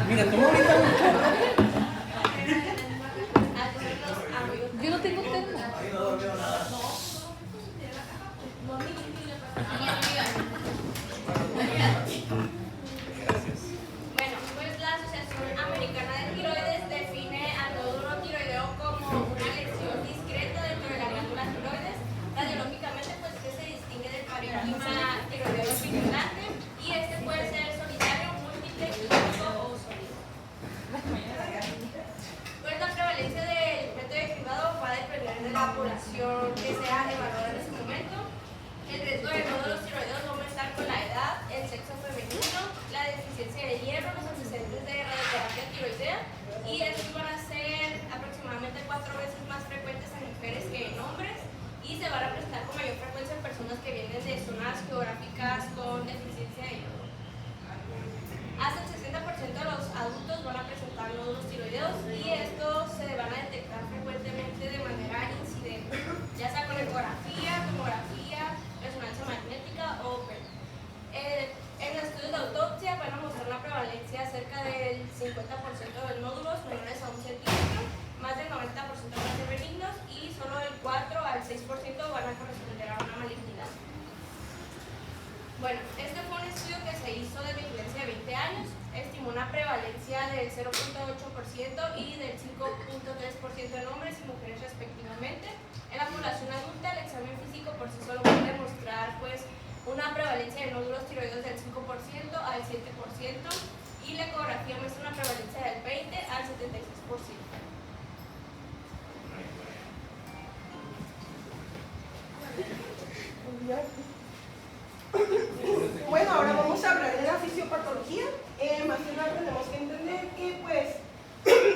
Mira, toma ahorita un chorro. Yo no tengo termo. Ahí no dormió nada. Bueno, pues la Asociación Americana de Tiroides define al nódulo tiroideo como una lesión discreta dentro de la glándula tiroides. Radiológicamente, pues que se distingue del parénquima tiroideo circulante y este puede ser solitario, múltiple, clínico o sólido. Pues la prevalencia del método derivado va a depender de la población que sea evaluada en ese momento. El riesgo de nódulos tiroideos va a aumentar con la edad, el sexo femenino, la deficiencia de hierro, los antecedentes de radioterapia tiroidea, y estos van a ser aproximadamente 4 veces más frecuentes en mujeres que en hombres, y se van a presentar con mayor frecuencia en personas que vienen de zonas geográficas con deficiencia de hierro. Hasta el 60% de los adultos van a presentar nódulos tiroideos y estos se van a detectar frecuentemente de manera incidente, ya sea con ecografía, tomografía, resonancia magnética o PET. En los estudios de autopsia van a mostrar una prevalencia cerca del 50% de nódulos menores a 1 centímetro, más del 90% van a ser benignos y solo del 4 al 6% van a corresponder a una malignidad. Bueno, este fue un estudio que se hizo de vigilancia de 20 años, estimó una prevalencia del 0.8% y del 5.3% en hombres y mujeres respectivamente. En la población adulta, el examen físico por sí solo puede demostrar pues, una prevalencia de nódulos tiroides del 5% al 7% y la ecografía muestra una prevalencia del 20 al 76%. Bueno, ahora vamos a hablar de la fisiopatología. Más que nada tenemos que entender que pues,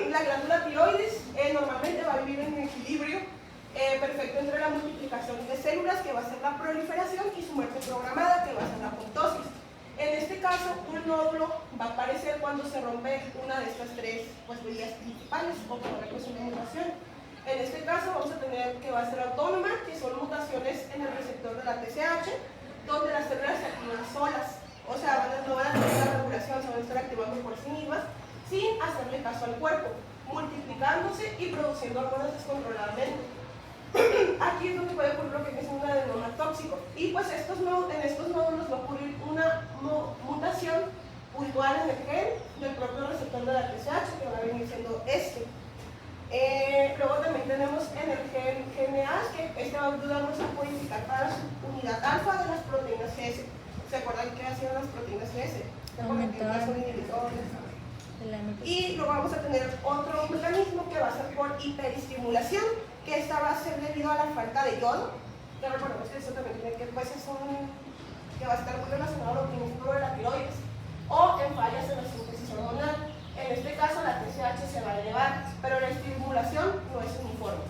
la glándula tiroides normalmente va a vivir en un equilibrio perfecto entre la multiplicación de células, que va a ser la proliferación, y su muerte programada, que va a ser la apoptosis. En este caso, un nódulo va a aparecer cuando se rompe una de estas tres vías principales o por una mutación. En este caso vamos a tener que va a ser autónoma, que son mutaciones en el receptor de la TSH, donde las células se activan solas, o sea, no van a tener la regulación, se van a estar activando por sí mismas, sin hacerle caso al cuerpo, multiplicándose y produciendo hormonas descontroladamente. Aquí es donde puede ocurrir lo que es un adenoma tóxico, y pues en estos nódulos va a ocurrir una mutación puntual en el gen del propio receptor de la TSH, que va a venir siendo este. Luego también tenemos en el gen GNAS, que este va a ayudarnos a codificar para la unidad alfa de las proteínas GS. ¿Se acuerdan qué hacían las proteínas GS? Y luego vamos a tener otro mecanismo que va a ser por hiperestimulación, que esta va a ser debido a la falta de yodo. Ya recordemos que eso también tiene que, pues, que va a estar muy relacionado a lo que es de la tiroides, o en fallas en la síntesis hormonal. En este caso la TSH se va a elevar, pero la estimulación no es uniforme.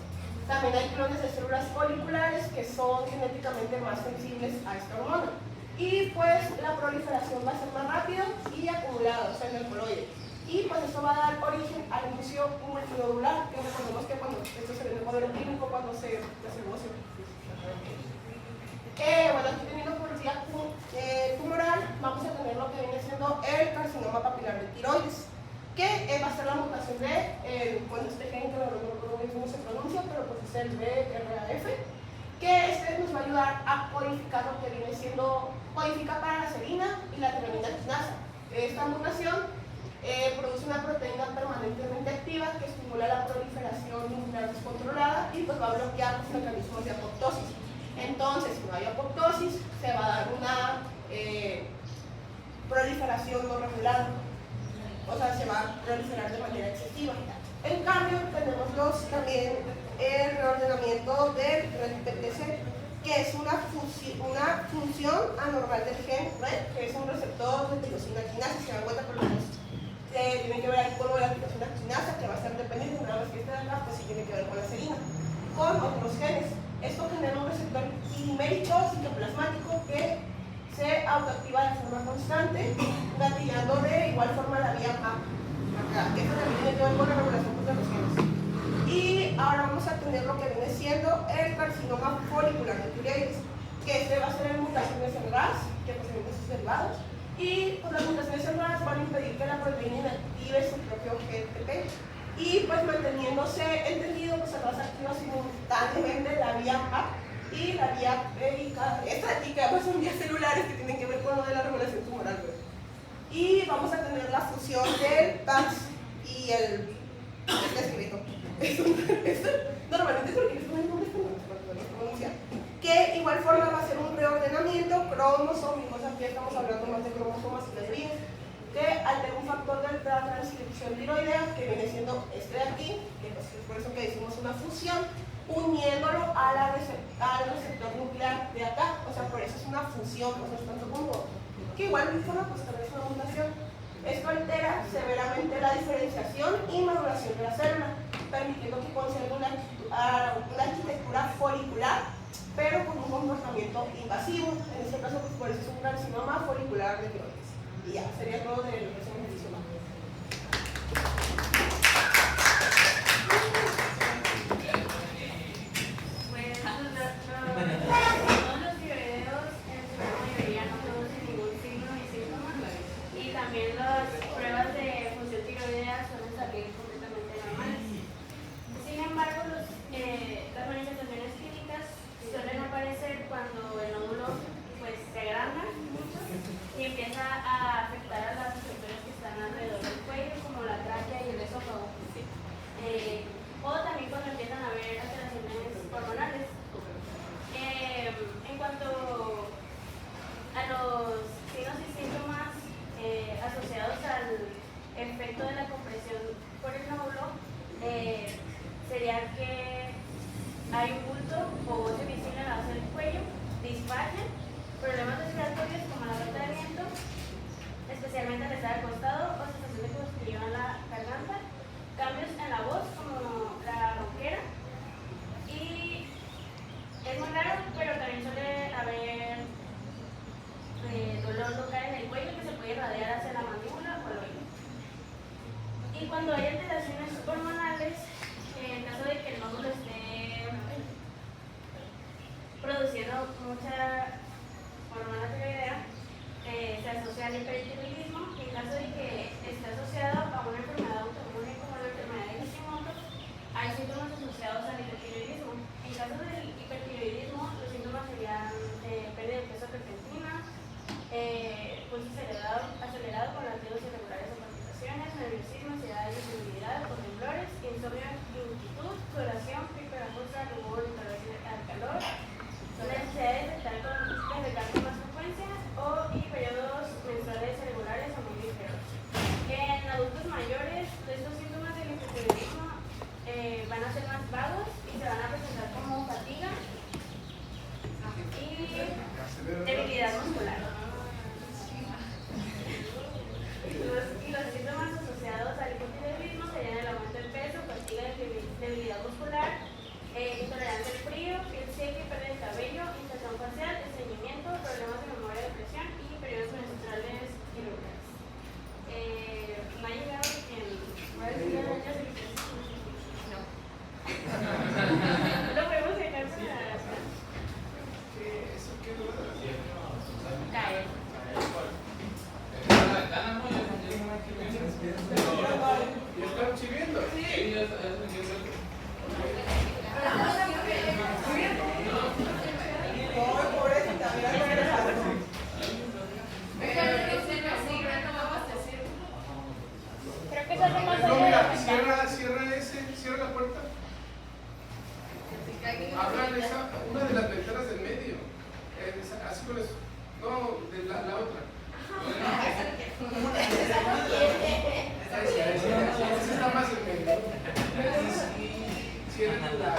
También hay clones de células foliculares que son genéticamente más sensibles a esta hormona. Y pues la proliferación va a ser más rápida y acumulada, o sea, en el coloide. Y pues esto va a dar origen al inicio multinodular, que recordemos que cuando esto se ve en el cuadro clínico cuando se desembocia. Bueno, aquí teniendo por vía tumoral, vamos a tener lo que viene siendo el carcinoma papilar de tiroides, que va a ser la mutación de, este gen que no recuerdo bien cómo se pronuncia, pero pues es el BRAF, que este nos va a ayudar a codificar lo que viene siendo, codifica para la serina y la tironina quinasa. Esta mutación produce una proteína permanentemente activa que estimula la proliferación nuclear descontrolada y pues va a bloquear los mecanismos de apoptosis. Entonces, si no hay apoptosis, se va a dar una proliferación no regulada. O sea, se va a proliferar de manera excesiva. En cambio, tenemos también el reordenamiento del RED-PTC, que es una función anormal del gen RED, que es un receptor de tirosina quinasa. Si se dan cuenta, por lo menos tiene que ver ahí con la tirosina quinasa, que va a ser dependiente, una vez que esté acá, pues sí tiene que ver con la serina, con otros genes. Esto genera un receptor quimérico citoplasmático que se autoactiva de forma constante, gatillando de igual forma la vía MAP. Esto también tiene que ver con la regulación de los genes. Y ahora vamos a tener lo que viene siendo el carcinoma folicular de tiroides, que este va a ser en mutaciones en RAS, que posiblemente sus derivados, Y pues, las mutaciones celulares van a impedir que la proteína inactive su propio GTP. Y pues manteniéndose entendido, pues se va a activar simultáneamente la vía PAP y la vía estática, pues son vías celulares que tienen que ver con lo de la regulación tumoral. Y vamos a tener la fusión del PAX y el escrito. Normalmente porque es un nombre pronunciar. Que igual forma va a ser un reordenamiento cromosómico, o sea, aquí estamos hablando más de cromosomas y las vías, que altera un factor de transcripción tiroidea, que viene siendo este de aquí, que pues, es por eso que decimos una fusión, uniéndolo al receptor nuclear de acá, o sea, por eso es una fusión, o sea, es tanto como, que igual de forma, pues también es una mutación. Esto altera severamente la diferenciación y maduración de la célula, permitiendo que conserve una arquitectura folicular, pero con un comportamiento invasivo. En este caso, pues por eso es un carcinoma folicular de tiroides. Y ya, sería todo del próximo ejercicio. Pues todos los tiroideos en su gran mayoría no producen ningún signo ni síntoma, y también las pruebas de función tiroidea suelen salir completamente normales. Sin embargo, las manifestaciones clínicas suelen aparecer cuando el nódulo pues, se agranda mucho y empieza a afectar a las estructuras que están alrededor del cuello, como la tráquea y el esófago. O también cuando empiezan a haber alteraciones hormonales. En cuanto a los signos y síntomas asociados al efecto de la compresión por el nódulo, sería que hay un bulto o boce visible a la base del cuello, disfagia, problemas respiratorios como la falta de viento, especialmente al estar acostado, o sensación de cosquilleo en la garganta, cambios en la voz como la ronquera, y es muy raro, pero también suele haber dolor local en el cuello que se puede irradiar hacia la mandíbula o el oído. Y cuando hay alteraciones hormonales, en caso de que el nódulo esté produciendo mucha hormona tiroidea, se asocia al hipertiroidismo. En caso de que esté asociado a una enfermedad autoinmune como la enfermedad de Hashimoto, hay síntomas asociados al hipertiroidismo. En caso del hipertiroidismo, los síntomas serían pérdida de peso repentina, pulso acelerado con latidos irregulares o palpitaciones, nerviosismo, ansiedad, irritabilidad o temblores, insomnio, inquietud, sudoración, picorajosa, rubor, intolerancia al calor, necesidad de defecar con más frecuencia y periodos menstruales irregulares o muy ligeros. En adultos mayores, estos síntomas del hipotiroidismo van a ser más vagos y se van a presentar como fatiga y debilidad muscular. Y los síntomas asociados al hipotiroidismo serían el aumento del peso, fatiga, debilidad muscular, intolerancia al frío, piel seca y pérdida de cabello, infección facial, estreñimiento, problemas de memoria, depresión y periodos menstruales irregulares. ¿No ha llegado quien va a decir a ellos? No. Lo podemos dejar para ¿Eso qué es lo de la sierra? caer. ¿Y están chiviendo? Sí, Pobrecita, mira cómo eres algo. Creo que eso es lo más No, allá de la mira, cierra la puerta. Abran una de las ventanas del medio. Así con eso. No, de la otra. Esa está más en medio. Cierra la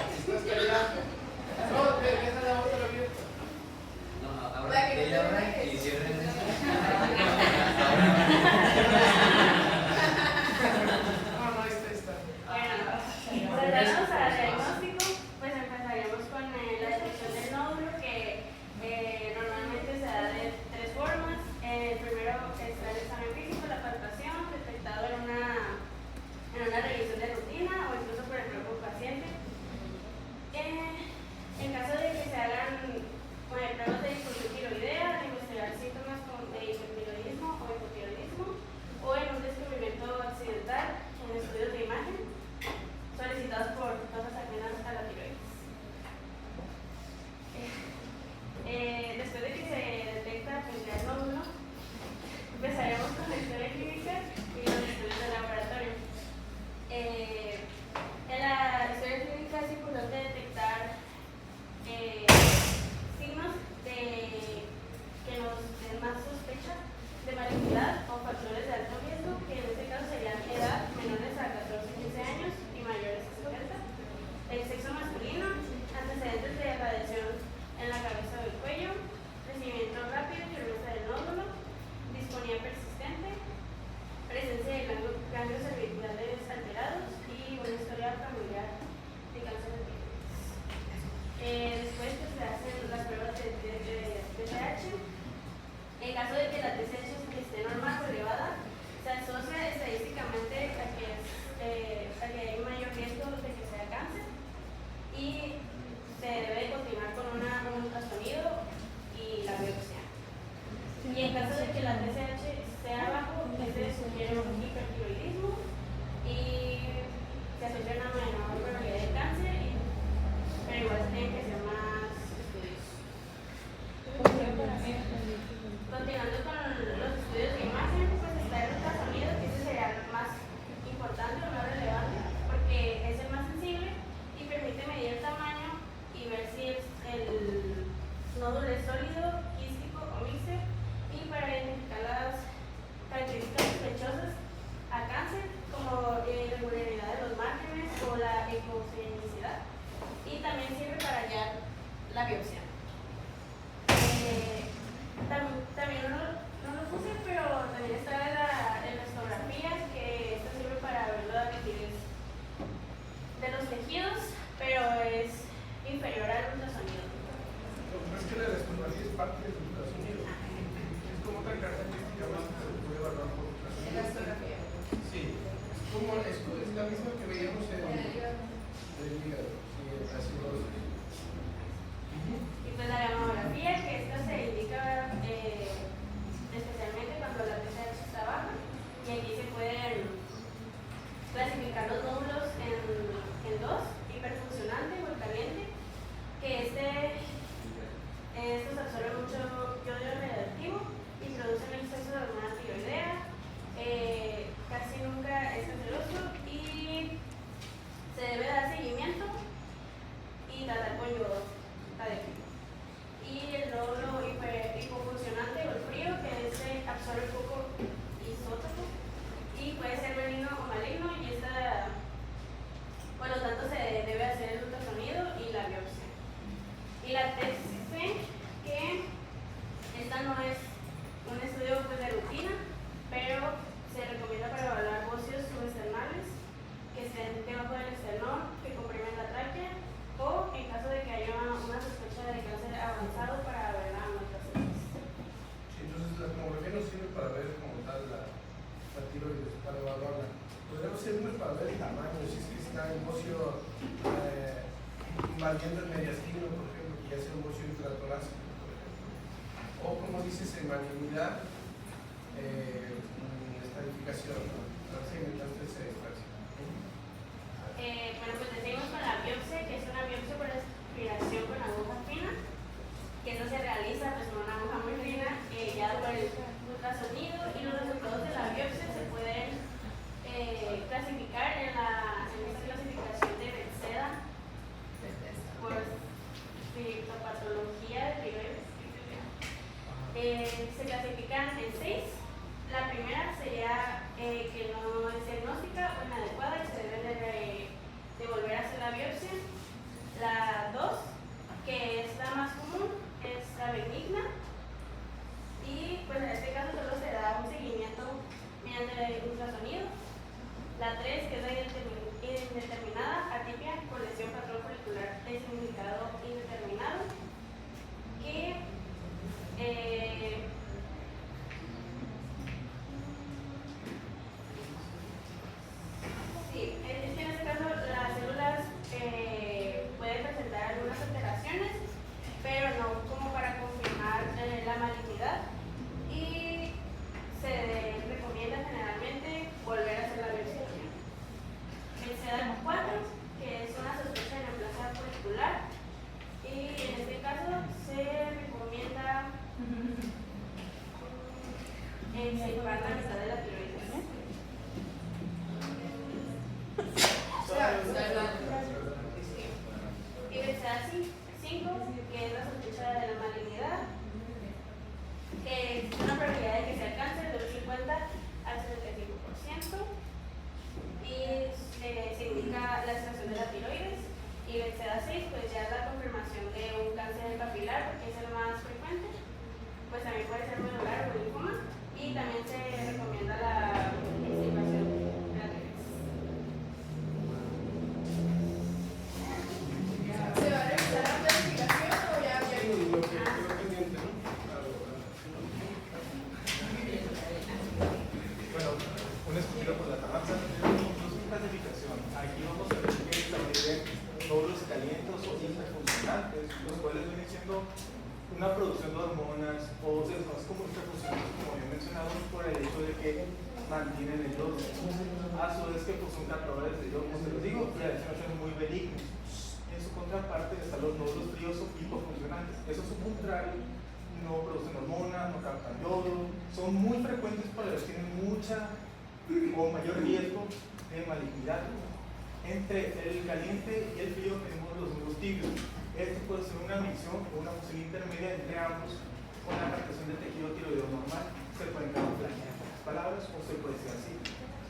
que la TSH sea bajo, se sugiere un hipertiroidismo y se asocia a una menor probabilidad de cáncer, pero igual se tienen que hacer más estudios. Continuando con los estudios de imagen, pues está el ultrasonido, que ese sería el más importante o más relevante, porque es el más sensible y permite medir el tamaño y ver si el nódulo es sólido, quístico o mixto, y para identificar las características sospechosas a cáncer, como irregularidad de los márgenes o la ecogenicidad, y también sirve para hallar la biopsia. También no lo puse, pero también está en las fotografías, que esto sirve para ver la rigidez de los tejidos, pero es inferior al ultrasonido. Es que la restografía es parte del ultrasonido. Es como otra característica más que se puede evaluar por ultrasonido. La radiografía. Sí, es la misma que veíamos en el hígado. Sí, así lo Y pues la gamografía, que esta se indica especialmente cuando la TSH está baja, y aquí se pueden clasificar los nódulos en dos: hiperfuncionante o el caliente, que estos absorben mucho yodo radioactivo y producen exceso de hormona tiroidea, casi nunca es canceroso y se debe dar seguimiento y tratar con yodo radioactivo. Y el nódulo hipofuncionante o el frío, que absorbe poco isótopo y puede ser benigno o maligno, y por lo tanto se debe hacer el ultrasonido y la biopsia. Y la TSC, que esta no es un estudio pues, de rutina, pero se recomienda para evaluar bocios subesternales que estén debajo del esternón, que comprimen la tráquea, o en caso de que haya una sospecha de cáncer avanzado, para ver la metastasis. Sí, entonces la tomografía nos sirve para ver como tal la tiroides, para evaluarla. Podríamos servirnos para ver el tamaño, si es que está el bocio invadiendo el mediastino, por ejemplo, que ya sea un bocio intratorácico, por ejemplo. O como dices, en malignidad, estadificación, ¿no? Bueno, pues seguimos con la biopsia, que es una biopsia por aspiración con aguja fina, que eso se realiza pues con una aguja muy fina, ya por el ultrasonido, y los resultados de la biopsia se pueden clasificar en esta clasificación de Bethesda por fitopatología de tiroides. Se clasifican en 6. La primera sería que no es diagnóstica o inadecuada y se debe de volver a hacer la biopsia. La 2, que es la más común, es la benigna, y pues en este caso solo se da un seguimiento mediante el ultrasonido. La 3, que es la indeterminada, atipia con lesión patrón folicular de significado indeterminado, que sí, en este caso las células pueden presentar algunas alteraciones, pero no como para confirmar la malignidad, y se recomienda generalmente volver a hacer la biopsia. Bethesda 4, que es una sospecha de neoplasia folicular, y en este caso se recomienda extirpar la mitad de la tiroides. Y Bethesda 5, que es la sospecha de la malignidad, que es una probabilidad de que sea cáncer del 50 al 75%, y se indica la extracción de la tiroides. Y Bethesda 6, pues ya es la confirmación de un cáncer capilar, porque es el más frecuente, pues también puede ser medular o linfoma, y también se recomienda la extirpación de la tiroides. ¿Se va a revisar la planificación o ya? Sí, lo que quedó pendiente, ¿no? Bueno, un escupido por la tabaza, tenemos una clasificación. Aquí vamos a ver que establecer nódulos calientes o hiperfuncionantes, los cuales vienen siendo una producción de hormonas o sesgos como hiperfuncionales, como había mencionado, por el hecho de que mantienen el yodo. A su vez que pues, son captadores de yodo, como se los digo, y a veces son muy benignos. En su contraparte están los nódulos fríos o hipofuncionantes. Eso es su contrario, no producen hormonas, no captan yodo, son muy frecuentes para los que tienen mucha o mayor riesgo de malignidad. Entre el caliente y el frío tenemos los nudos tibios. Esto puede ser una misión o una fusión intermedia entre ambos con la captación de tejido tiroideo normal. Se pueden camuflar en pocas palabras o se puede decir así.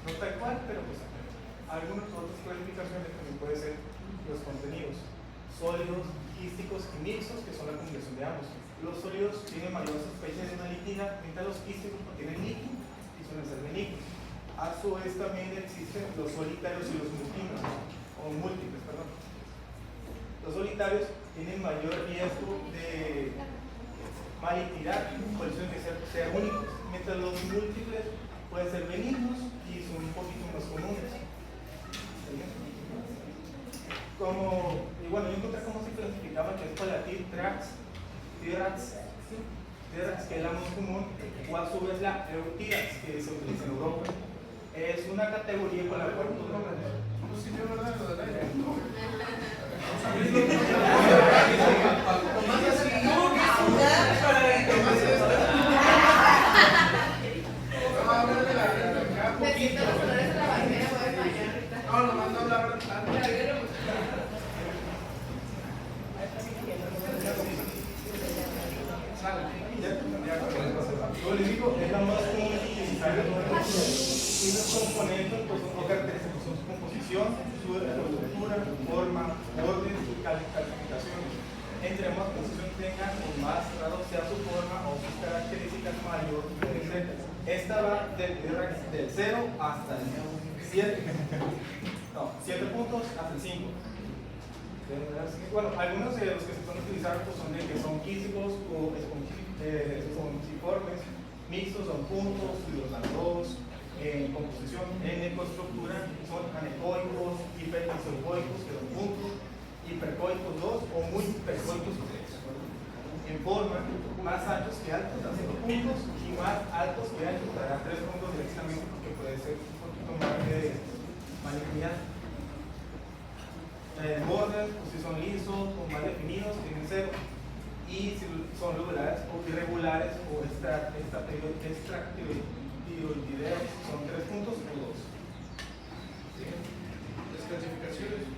No tal cual, pero pues algunas otras clasificaciones también pueden ser los contenidos sólidos, quísticos y mixtos, que son la combinación de ambos. Los sólidos tienen mayor sospecha de malignidad, mientras los quísticos contienen líquido y suelen ser benignos. A su vez también existen los solitarios y los múltiples, perdón. Los solitarios tienen mayor riesgo de malignidad, por eso que sean únicos, mientras los múltiples pueden ser benignos y son un poquito más comunes. Y bueno, yo encontré cómo se clasificaba, que es para la T-Trax, que es la más común, o a su vez la Eutirax, que se utiliza en Europa. Es una categoría con la cual No sirvió, ¿verdad? Lo del aire. No, nomás no hablar tanto. Yo les digo, es la más común utilizar y los componentes pues, o características son su composición, su estructura, forma, orden y calificaciones. Entre más composición tengan o más raro sea su forma o sus características mayor, etc. Esta va del 0 hasta el 7. No, 7 puntos hasta el 5. Bueno, algunos de los que se pueden utilizar pues, son de que son quísicos o espongiformes, mixtos son puntos, los dan dos, en composición, en ecoestructura son anecoicos, hipertizoicoicos, que son puntos, hipercoicos 2 o muy hipercoicos 3. En forma, más anchos que altos dan 5 puntos y más altos que anchos dará 3 puntos directamente porque puede ser un poquito más de malignidad. Bordes, pues si son lisos o mal definidos, tienen 0. Y si son regulares o irregulares o extractiroideos, son 3 puntos o 2. ¿Sí? Las clasificaciones.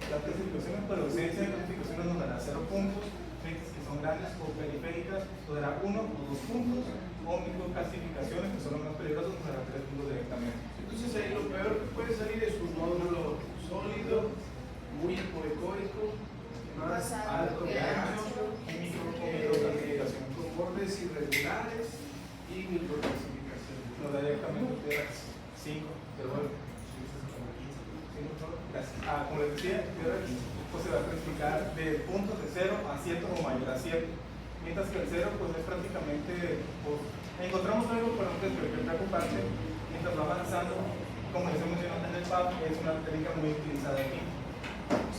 Las clasificaciones para ausencia de clasificaciones nos dará 0 puntos, frentes que son grandes o periféricas nos dará 1 o 2 puntos, o microclasificaciones que son los más peligrosos nos dará 3 puntos directamente. Entonces ahí lo peor que puede salir es un nódulo sólido, muy hipoecoico, más alto que ancho, y microclasificación. con bordes irregulares y microclasificaciones. Nos da directamente 5 de golpe. Como les decía, pues se va a clasificar de puntos de 0 a 7 o mayor a 7. Mientras que el 0 pues es prácticamente, pues, encontramos algo pero no es preocupante. Mientras va avanzando, como les mencionó en el PAP, es una técnica muy utilizada aquí.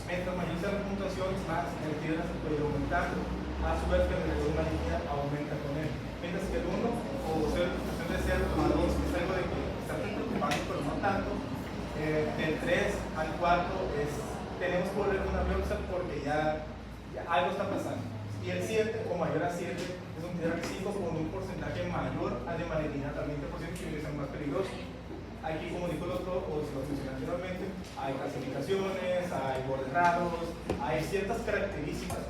Mientras mayor sea la puntuación, más el piedra se puede ir aumentando. A su vez que el nivel de malignidad aumenta con él. Mientras que el 1 o ser de 0 a 2 es algo de que está preocupante pero no tanto. Del 3 al 4 tenemos que volver una biopsia porque ya algo está pasando. Y el 7 o mayor a 7 es un piedra 5 con un porcentaje mayor al de malignidad al 20% que es el más peligroso. Aquí, como dijo el doctor, o se lo mencioné anteriormente, hay clasificaciones, hay bordes raros, hay ciertas características.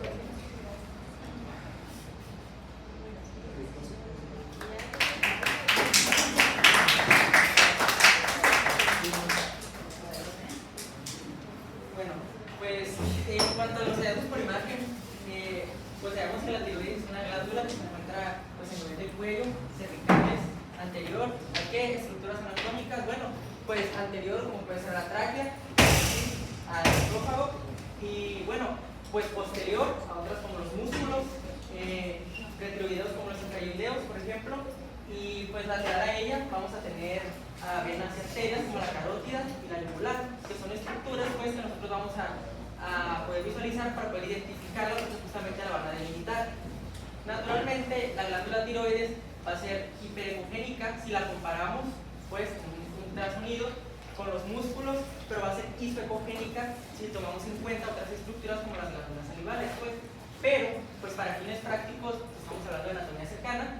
Bueno, pues en cuanto a los hallazgos por imagen, pues sabemos que la tiroides es una glándula que se encuentra pues, en el nivel del cuello, cervicales, anterior. ¿A qué estructuras anatómicas? Bueno, pues anterior como puede ser la tráquea, al esófago, y bueno, pues posterior a otras como los músculos, retroideos como los intrayoideos, por ejemplo, y pues lateral a ella vamos a tener venas y arterias como la carótida y la yugular, que son estructuras pues que nosotros vamos a a poder visualizar para poder identificarlo, porque justamente la van a delimitar. Naturalmente, la glándula tiroides va a ser hiperecogénica si la comparamos, pues, en un ultrasonido con los músculos, pero va a ser isoecogénica si tomamos en cuenta otras estructuras como las glándulas salivales, pues. Pero, pues, para fines prácticos, estamos hablando de anatomía cercana,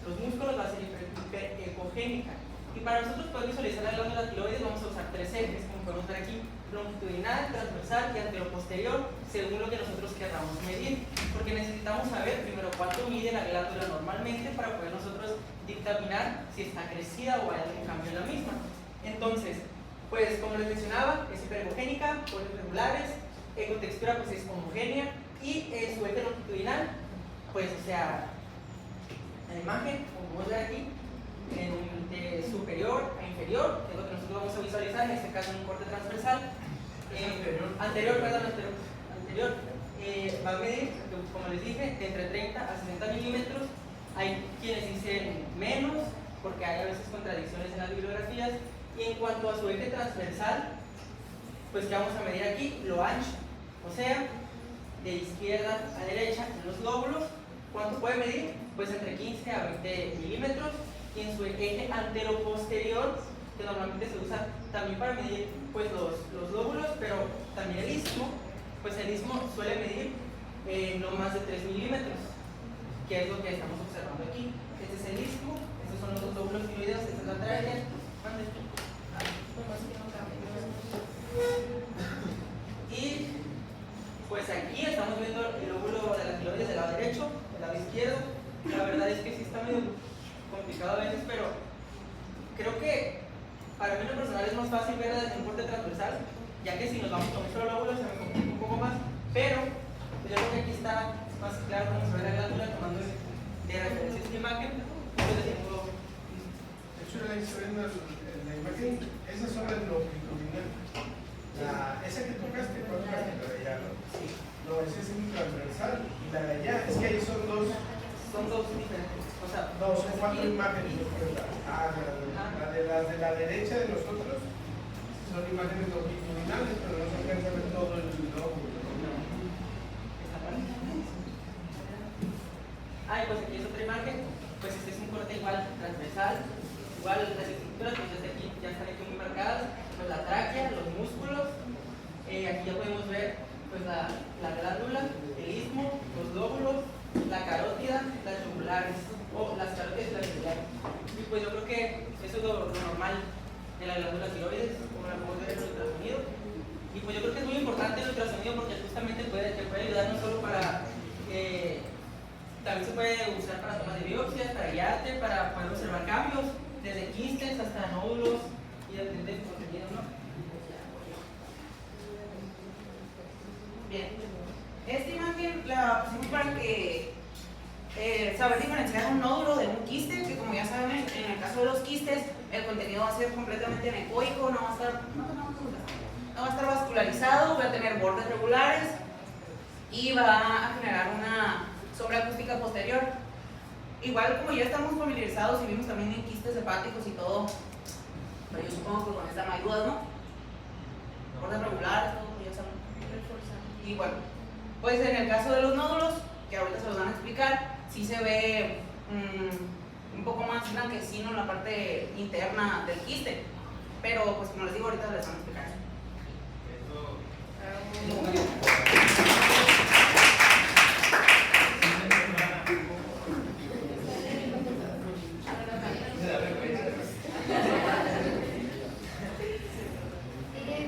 los músculos va a ser hiperecogénica. Y para nosotros poder visualizar la glándula tiroides vamos a usar tres ejes, como podemos ver aquí, longitudinal, transversal y anteroposterior, según lo que nosotros queramos medir, porque necesitamos saber primero cuánto mide la glándula normalmente para poder nosotros dictaminar si está crecida o hay algún cambio en la misma. Entonces, pues como les mencionaba, es hiperecogénica, polos regulares, ecotextura pues es homogénea y su eje longitudinal, pues o sea, la imagen, como podemos ver aquí, de superior a inferior, que es lo que nosotros vamos a visualizar, en este caso en un corte transversal. Anterior, va a medir, como les dije, de entre 30 a 60 milímetros. Hay quienes dicen menos, porque hay a veces contradicciones en las bibliografías. Y en cuanto a su eje transversal, pues que vamos a medir aquí, lo ancho, o sea, de izquierda a derecha en los lóbulos. ¿Cuánto puede medir? Pues entre 15 a 20 milímetros. Y en su eje anteroposterior, que normalmente se usa también para medir pues los lóbulos, pero también el istmo, pues el istmo suele medir no más de 3 milímetros, que es lo que estamos observando aquí. Este es el istmo, estos son los lóbulos tiroideos, esta es la tráquea. Y pues aquí estamos viendo el lóbulo de la tiroides del lado derecho, del lado izquierdo. La verdad es que sí está medio complicado a veces, pero creo que para mí en lo personal es más fácil ver desde un corte transversal, ya que si nos vamos con un solo lóbulo se me complica un poco más, pero yo creo que aquí está más claro cómo se ve la glándula tomando de referencia esta imagen. De hecho, ahí se ve en la imagen, esa son las longitudinal. Esa que tocaste, ¿cuál tocaste? La de allá, ¿no? Sí. No, esa es un transversal y la de allá, es que ahí son dos. Son dos diferentes. O sea, No, son cuatro imágenes. Las de la derecha de nosotros son imágenes longitudinales, pero no se alcanza a ver todo el lóbulo. Pues aquí es otra imagen. Pues este es un corte igual transversal. Igual las estructuras, pues desde aquí ya están aquí muy marcadas. Pues la tráquea, los músculos. Aquí ya podemos ver pues la glándula, el istmo, los lóbulos, la carótida, las yugulares, o las carótidas y las yugulares. Y pues yo creo que eso es lo normal de la glándula tiroides, como la podemos ver en el ultrasonido. Y pues yo creo que es muy importante el ultrasonido porque justamente te puede ayudar no solo para, también se puede usar para tomas de biopsias, para guiarte, para poder observar cambios, desde quistes hasta nódulos y depende del contenido, ¿no? Bien. Esta imagen la pusimos para que saber diferenciar un nódulo de un quiste, que como ya sabemos, en el caso de los quistes, el contenido va a ser completamente anecoico, no va a estar vascularizado, va a tener bordes regulares y va a generar una sombra acústica posterior. Igual como ya estamos familiarizados y vimos también en quistes hepáticos y todo, pero yo supongo que con esta no hay dudas, ¿no? Bordes regulares, todo, ya saben. Y bueno, pues en el caso de los nódulos, que ahorita se los van a explicar, sí se ve un poco más blanquecino en la parte interna del quiste, pero pues como les digo, ahorita les van a explicar.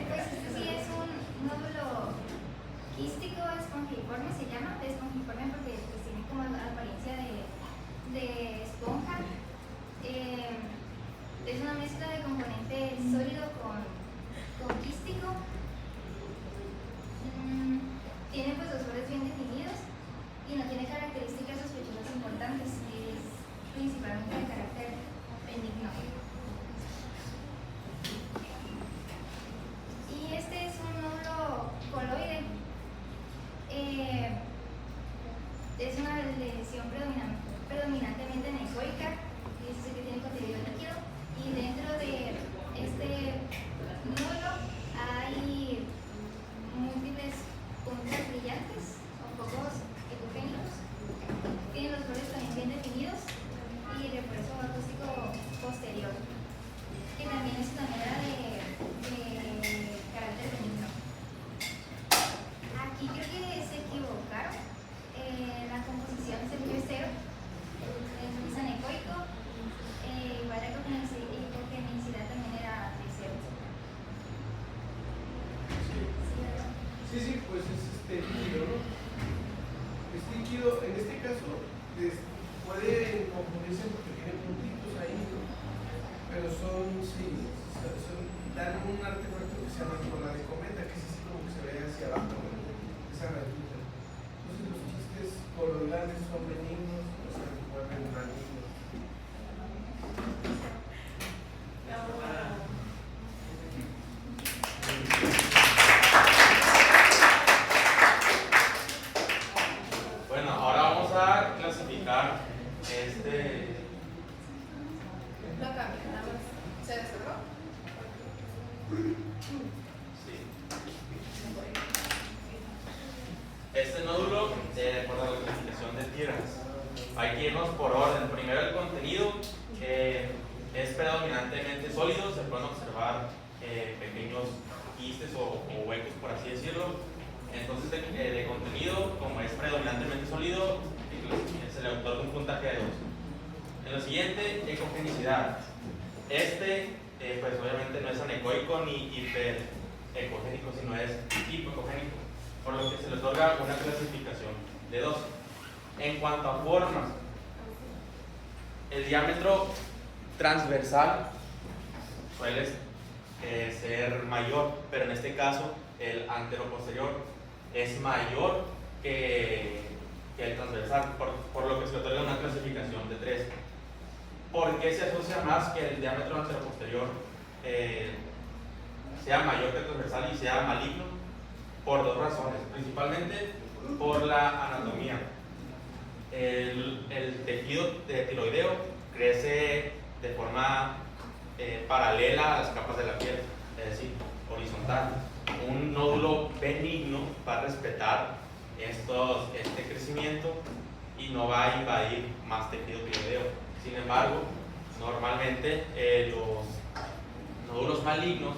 Pues este sí es un nódulo quístico espongiforme, se llama espongiforme porque pues, tiene como apariencia de esponja. Es una mezcla de componente sólido con quístico. Tiene pues los bordes bien definidos y no tiene características sospechosas importantes. Es principalmente de carácter benigno. Y este es un nódulo coloide. Es una lesión predominantemente anecoica, es decir, que tiene contenido líquido, y dentro de este nódulo hay múltiples No cambia, nada más. ¿Se descargó? Sí. Este nódulo, de acuerdo a la clasificación de tierras, hay que irnos por orden. Primero el contenido es predominantemente sólido, se pueden observar pequeños quistes o huecos, por así decirlo. Entonces de contenido, como es predominantemente sólido, se le otorga un puntaje de 2. En lo siguiente, ecogenicidad. Pues obviamente no es anecoico ni hiperecogénico, sino es hipoecogénico, por lo que se le otorga una clasificación de 2. En cuanto a formas, el diámetro transversal suele ser mayor, pero en este caso el anteroposterior es mayor que el transversal, por lo que se le otorga una clasificación de 3. ¿Por qué se asocia más que el diámetro anteroposterior sea mayor que el transversal y sea maligno? Por 2 razones, principalmente por la anatomía. El tejido de tiroideo crece de forma paralela a las capas de la piel, es decir, horizontal. Un nódulo benigno va a respetar este crecimiento y no va a invadir más tejido tiroideo. Sin embargo, normalmente los nódulos malignos,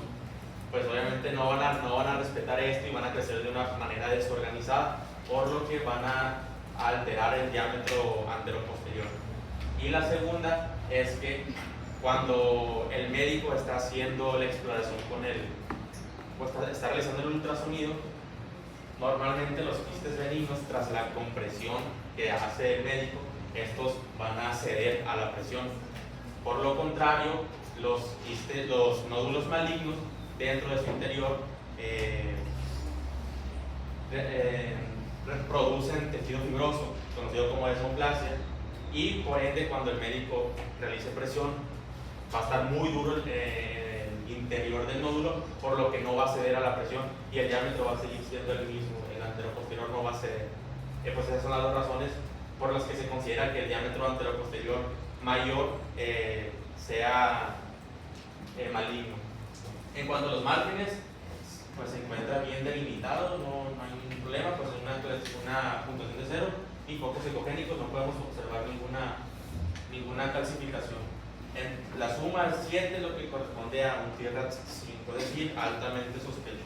pues obviamente no van a respetar esto y van a crecer de una manera desorganizada, por lo que van a alterar el diámetro anteroposterior. Y la segunda es que cuando el médico está haciendo la exploración está realizando el ultrasonido, normalmente los quistes benignos, tras la compresión que hace el médico, estos van a ceder a la presión. Por lo contrario, los nódulos malignos dentro de su interior producen tejido fibroso, conocido como desmoplasia, y por ende cuando el médico realice presión va a estar muy duro el interior del nódulo, por lo que no va a ceder a la presión y el diámetro va a seguir siendo el mismo, el anteroposterior no va a ceder. Pues esas son las 2 razones por las que se considera que el diámetro anteroposterior mayor sea maligno. En cuanto a los márgenes, pues se encuentra bien delimitado, no hay ningún problema, pues es una puntuación de 0, y focos ecogénicos no podemos observar ninguna calcificación. La suma es 7, lo que corresponde a un TIRADS 5, es decir, altamente sospechoso.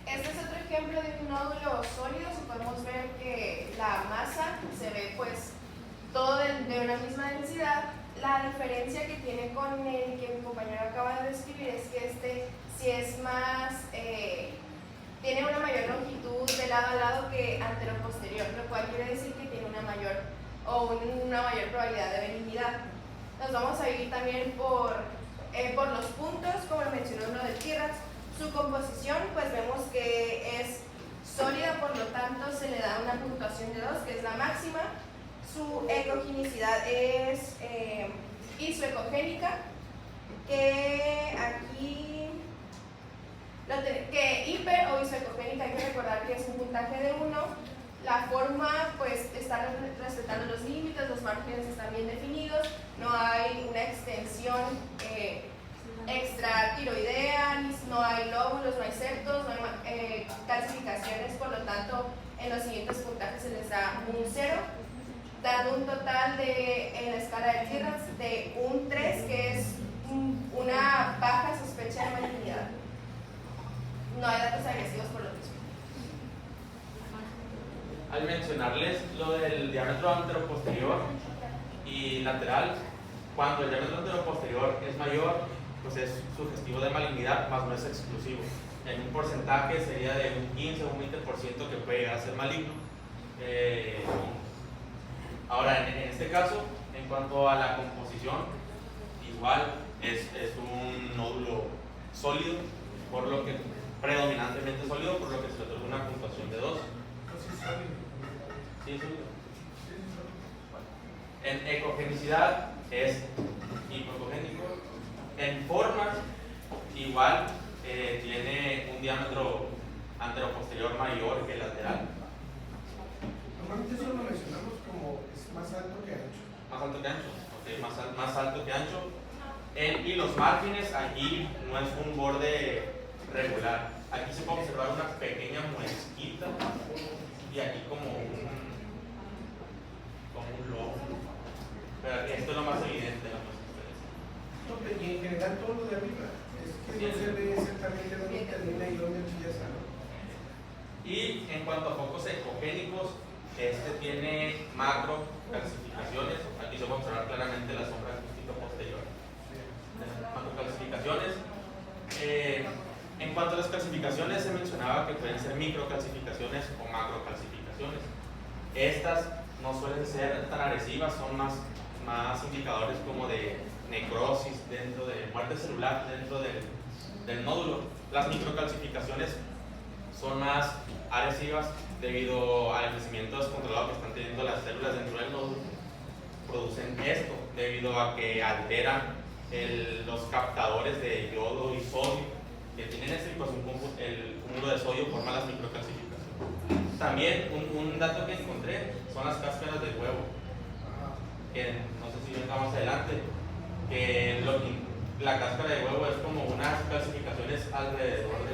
Este es otro ejemplo de un nódulo sólido. Si podemos ver que la masa se ve pues todo de una misma densidad. La diferencia que tiene con el que mi compañero acaba de describir es que este sí es más, tiene una mayor longitud de lado a lado que anteroposterior, lo cual quiere decir que tiene una mayor probabilidad de benignidad. Nos vamos a ir también por los puntos, como lo mencionó uno del TIRADS. Su composición, pues vemos que es sólida, por lo tanto se le da una puntuación de 2, que es la máxima. Su ecogenicidad es isoecogénica, que aquí, que hiper o isoecogénica hay que recordar que es un puntaje de 1. La forma pues está respetando los límites, los márgenes están bien definidos, no hay una extensión extratiroidea, no hay lóbulos, no hay septos, no hay calcificaciones, por lo tanto en los siguientes puntajes se les da un 0, dando un total en la escala de TIRADS de un 3, que es una baja sospecha de malignidad. No hay datos agresivos por lo mismo. Al mencionarles lo del diámetro anteroposterior y lateral, cuando el diámetro anteroposterior es mayor, pues es sugestivo de malignidad, más no es exclusivo. En un porcentaje sería de un 15 o un 20% que puede llegar a ser maligno. Ahora, en este caso, en cuanto a la composición, igual es un nódulo sólido, por lo que predominantemente sólido, por lo que se le otorga una puntuación de 2. Sí, es sólido. En ecogenicidad es hipoecogénico. En formas Igual tiene un diámetro anteroposterior mayor que el lateral. Normalmente eso lo mencionamos como es más alto que ancho. Más alto que ancho, ok, más alto que ancho. Y los márgenes, aquí no es un borde regular. Aquí se puede observar una pequeña muesquita y aquí como un logo. Pero esto es lo más evidente, la No, pero y en general todo lo de arriba. Es que no se ve exactamente dónde termina y dónde empieza, ¿no? Y en cuanto a focos ecogénicos, este tiene macro calcificaciones. Aquí se puede observar claramente la sombra acústica posterior. Macro calcificaciones. En cuanto a las calcificaciones, se mencionaba que pueden ser microcalcificaciones o macrocalcificaciones. Estas no suelen ser tan agresivas, son más indicadores como de necrosis dentro de muerte celular dentro del nódulo. Las microcalcificaciones son más agresivas debido al crecimiento descontrolado que están teniendo las células dentro del nódulo. Producen esto debido a que alteran los captadores de yodo y sodio que tienen este, pues el cúmulo de sodio forma las microcalcificaciones. También un dato que encontré son las cáscaras del huevo, que no sé si venga más adelante, que la cáscara de huevo es como unas calcificaciones alrededor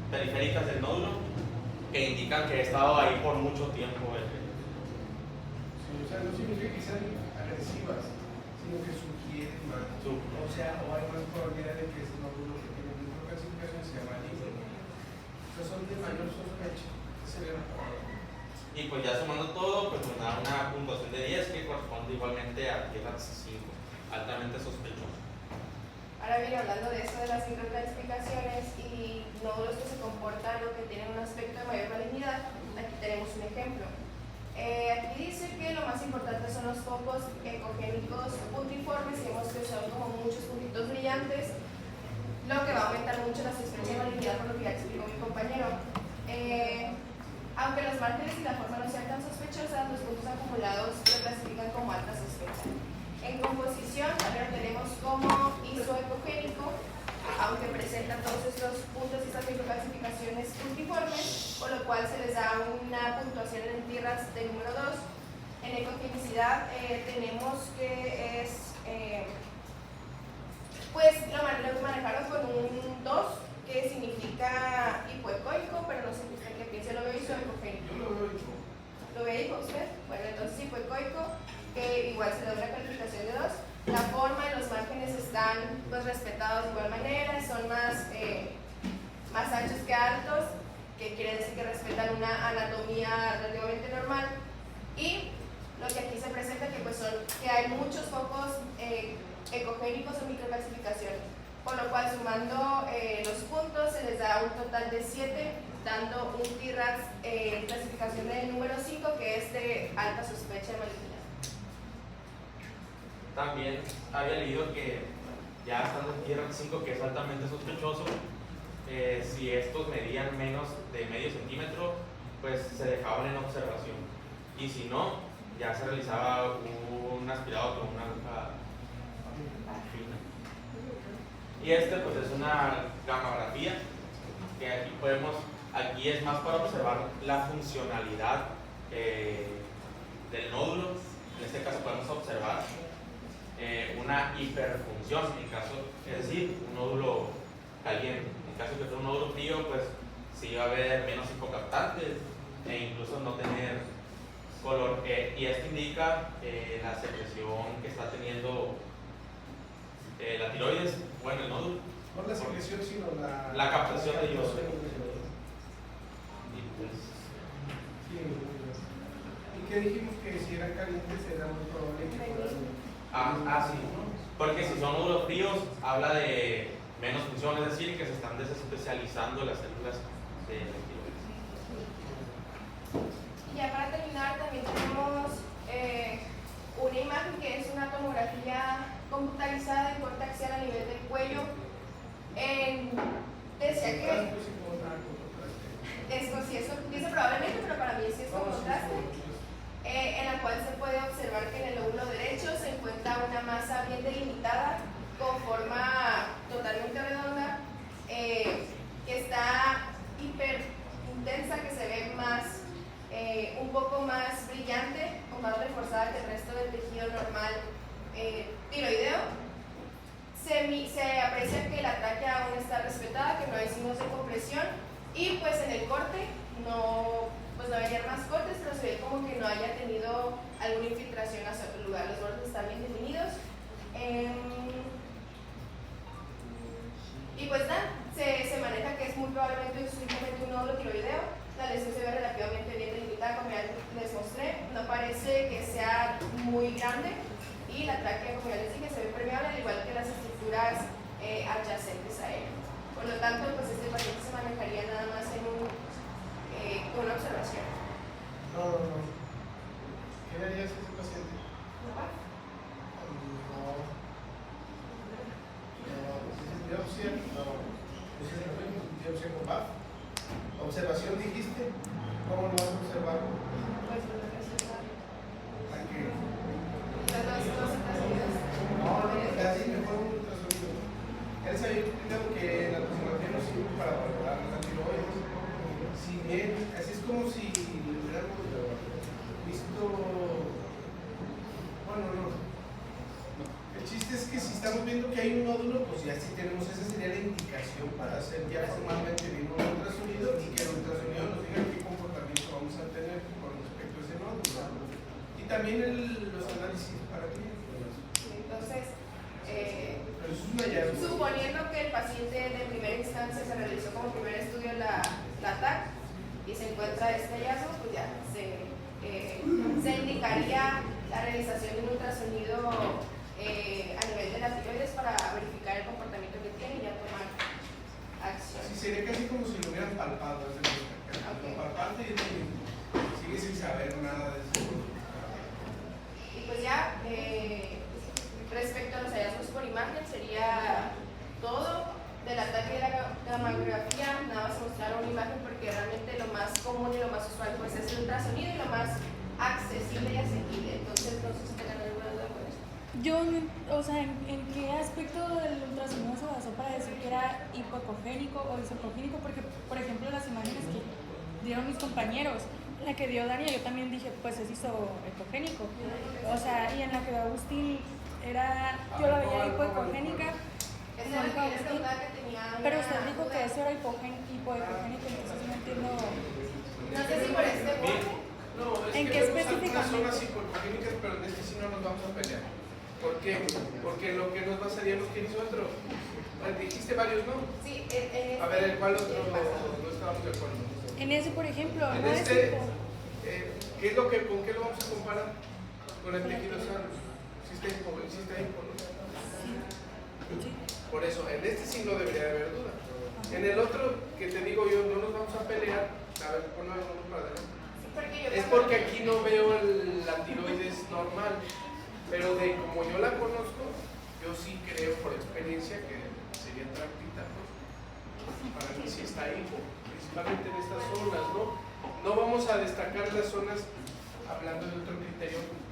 periféricas del nódulo que indican que he estado ahí por mucho tiempo. Sí, o sea, no significa que sean agresivas, sino que sugieren más. O sea, o hay más probabilidad de que ese nódulo que tiene microcalcificación sea maligno. O sea, son de mayor sospecha. Y pues ya sumando todo, pues nos da una puntuación de 10 que corresponde igualmente a tierras 5, altamente sospechoso. Ahora bien, hablando de eso de las microcalcificaciones y nódulos que se comportan o que tienen un aspecto de mayor malignidad, aquí tenemos un ejemplo. Aquí dice que lo más importante son los focos ecogénicos puntiformes, y vemos que son como muchos puntitos brillantes, lo que va a aumentar mucho la sospecha de malignidad, por lo que ya explicó mi compañero. Aunque los márgenes y la forma no sean tan sospechosas, los puntos acumulados lo clasifican como alta sospecha. En composición también lo tenemos como isoecogénico, aunque presenta todos estos puntos y estas microcalcificaciones puntiformes, por lo cual se les da una puntuación en tierras de número 2. En ecogenicidad tenemos que es, pues lo manejaron con un 2, que significa hipoecoico, pero no significa que piense, lo veo isoecogénico. Yo lo veo hipo. ¿Lo ve hipo usted? Bueno, entonces hipoecoico, que igual se le da una calificación de 2. La forma y los márgenes están pues respetados de igual manera, son más anchos que altos, que quiere decir que respetan una anatomía relativamente normal. Y lo que aquí se presenta que hay muchos focos ecogénicos o microcalcificaciones, por lo cual sumando los puntos se les da un total de 7, dando un T-RAX clasificación del número 5, que es de alta sospecha de malignidad. También había leído que ya estando en tierra 5, que es altamente sospechoso, si estos medían menos de medio centímetro, pues se dejaban en observación. Y si no, ya se realizaba un aspirado con una aguja fina. Y este pues es una gamografía, que aquí es más para observar la funcionalidad del nódulo. En este caso podemos observar una hiperfunción, es decir, un nódulo caliente. En caso de que sea un nódulo frío, pues sí va a haber menos hipocaptantes e incluso no tener color. Y esto indica la secreción que está teniendo la tiroides, bueno, el nódulo. No la secreción, sino la captación de yodo. ¿Y qué dijimos? Que si eran calientes era muy probable que fueran... Sí, porque si son nódulos fríos, habla de menos función, es decir, que se están desespecializando las células de la tiroides. Y ya para terminar, también tenemos una imagen que es una tomografía computarizada en corte axial a nivel del cuello. Decía que esto sí, eso dice probablemente, pero para mí sí es con contraste, en la cual se puede observar que en el lóbulo derecho se encuentra una masa bien delimitada con forma obstrucción y pues en el corte no venían más cortes, pero se ve como que no haya tenido alguna infiltración hacia otro lugar. Los bordes están bien definidos. Y pues nada, se maneja que es muy probablemente simplemente un nódulo tiroideo. La lesión se ve relativamente bien delimitada, como ya les mostré. No parece que sea muy grande. Y la tráquea, como ya les dije, se ve permeable, al igual que las estructuras adyacentes a ella. Por lo tanto, pues este paciente se manejaría nada más en una observación. No. ¿Qué le harías a ese paciente? ¿No? Biopsia, biopsia con BAF. Observación dijiste. ¿Cómo lo vas a observar? Pues lo que se sabe. ¿A qué? Los ultrasonidos. No, así mejor un ultrasonido. Ya les había explicado que la tomografía no sirve para valorar la tiroides. Si bien, así es como si hubiéramos visto. Bueno, no. El chiste es que si estamos viendo que hay un nódulo, pues ya sí tenemos, esa sería la indicación para hacer ya formalmente bien un ultrasonido y que el ultrasonido nos diga qué comportamiento vamos a tener con respecto a ese nódulo. Y también los análisis para qué. Entonces, pero eso es un hallazgo. suponiendo que el paciente de primera instancia se realizó como primer estudio la TAC y se encuentra este hallazgo, pues ya se indicaría la realización de un ultrasonido a nivel de las tiroides para verificar el comportamiento que tiene y ya tomar acción. Sí, sería casi como si lo hubieran palpado. Okay. Palpado y sigue sin saber nada de eso. Y pues ya, respecto a los hallazgos por imagen, sería todo. Del ataque de la gammagrafía, nada más mostrar una imagen porque realmente lo más común y lo más usual pues es el ultrasonido y lo más accesible y asequible. Entonces, no sé si tengan alguna duda con esto. Yo, o sea, ¿en qué aspecto del ultrasonido se basó para decir que era hipocogénico o isocogénico? Porque, por ejemplo, las imágenes que dieron mis compañeros, la que dio Dania, yo también dije, pues es isocogénico. O sea, y en la que dio Agustín, yo la veía hipoecogénica. Esa era la pregunta que tenía. Pero usted dijo que eso era hipoecogénico, entonces no entiendo. No sé si por este borde. No, es ¿En que qué vemos específicamente? algunas zonas hipocogénicas, pero en este sí no nos vamos a pelear. ¿Por qué? Porque lo que nos basaríamos, ¿quién hizo otro? Dijiste varios, ¿no? Sí, en este. A ver, ¿el cuál otro no estábamos de acuerdo? En ese, por ejemplo, En no es este, hipo. ¿con qué lo vamos a comparar? Con el tejido sano. Si está hipo, ¿no? Sí. Por eso, en este sí no debería haber duda. En el otro, que te digo yo, no nos vamos a pelear. A ver, ponlo para adelante. Es porque aquí no veo la tiroides normal. Pero de como yo la conozco, yo sí creo por experiencia que sería tractita, ¿no? Para mí sí está hipo, principalmente en estas zonas, ¿no? No vamos a destacar las zonas hablando de otro criterio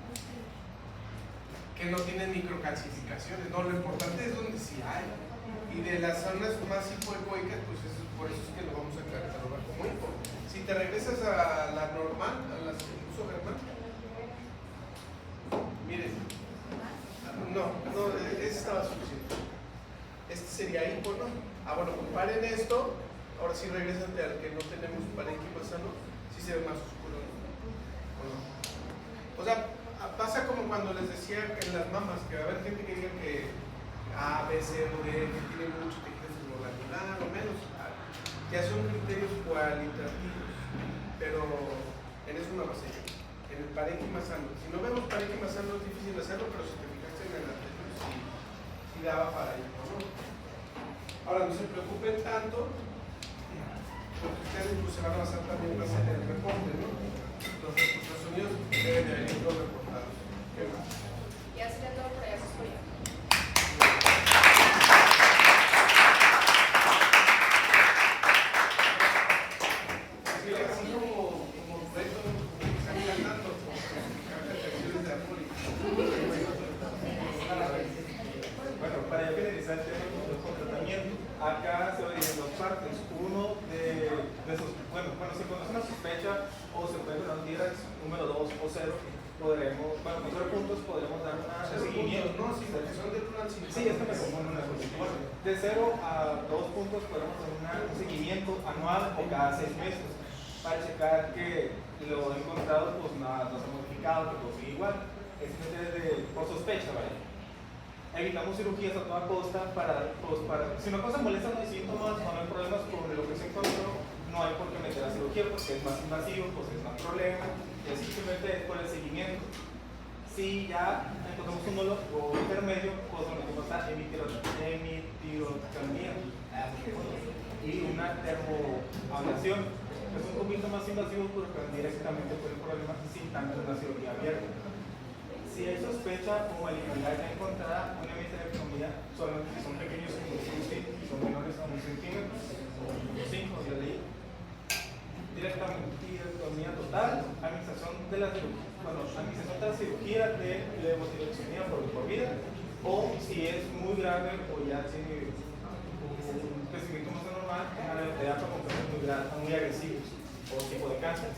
que no tienen microcalcificaciones, no, lo importante es donde sí hay. Y de las zonas más hipoecoicas, pues por eso es que lo vamos a catalogar como hipo. Si te regresas a la normal, a las que puso Germán, miren, ese estaba suficiente. Este sería hipo, ¿no? Bueno, comparen esto, ahora sí regresan al que no tenemos parénquima sano, sí se ve más oscuro, ¿no? O sea, pasa como cuando les decía que en las mamas, que va a haber gente que diga que A, B, C o D, que tiene mucho tejido fibrogranular o menos. Ya son criterios cualitativos, pero en eso no va a ser. En el parénquima sano. Si no vemos parénquima sano es difícil hacerlo, pero si te fijaste en el anterior, sí daba para ello, ¿no? Ahora, no se preocupen tanto, porque ustedes pues, se van a basar también más en el reporte, ¿no? Los sonidos deben de venir todos reportados. ¿Qué más? Ya sería todo por allá, por allá. Así como reto, están cantando canciones de amor. Bueno, para ya finalizar el tema del tratamiento, acá se va a dividir en dos partes. Uno de esos, bueno, se conoce una sospecha o se encuentra una T-Rex, número 2 o 0, podremos, bueno, con 0 puntos podremos dar una seguimiento. No, sí, porque son del 1 al 5. Sí, es que me pongo en una posición. De 0 a 2 puntos podemos hacer un seguimiento anual o cada 6 meses para checar que lo encontrado pues no se ha modificado, que todo sigue igual. Es por sospecha, ¿vale? Evitamos cirugías a toda costa si una cosa molesta, no hay síntomas, no hay problemas con lo que se encontró, no hay por qué meter la cirugía porque es más invasivo, pues es más problema, es simplemente por el seguimiento. Si ya encontramos un nódulo intermedio, pues lo metimos a emitirotomía y una termoablación. Es un poquito más invasivo porque van directamente por el problema sin tanto una cirugía abierta. Si hay sospecha o malignidad ya encontrada, una emitirectomía, solamente si son pequeños como si son menores a 1 centímetro, o 5 de ley, directomía total, administración de la cirugía de levotiroxina por vida, o si es muy grave o ya tiene un crecimiento más normal, una radioterapia con casos muy agresivos o tipo de cáncer.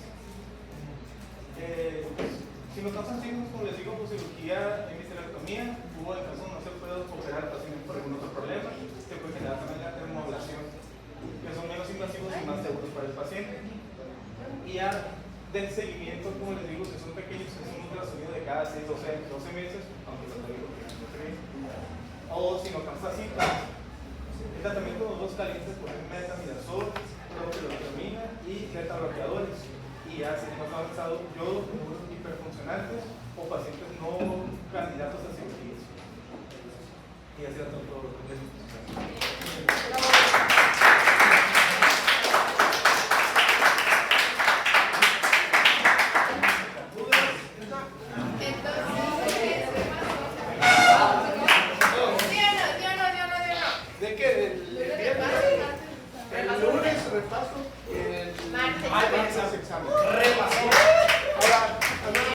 Si no están sensibles, como les digo, pues cirugía de histerectomía, o en caso no se puede operar al paciente por algún otro problema, se puede generar también la termoablación, que son menos invasivos y más seguros para el paciente. Y ya del seguimiento, como les digo, que son pequeños, que son un ultrasonido de cada 6, 12 meses, aunque lo digo que no se ve. O si no pasa así, el tratamiento de los calientes por metamidazol, propilotomía y beta bloqueadores. Y ya si más avanzado, hiperfuncionantes o pacientes no candidatos a cirugías. Y así era todo.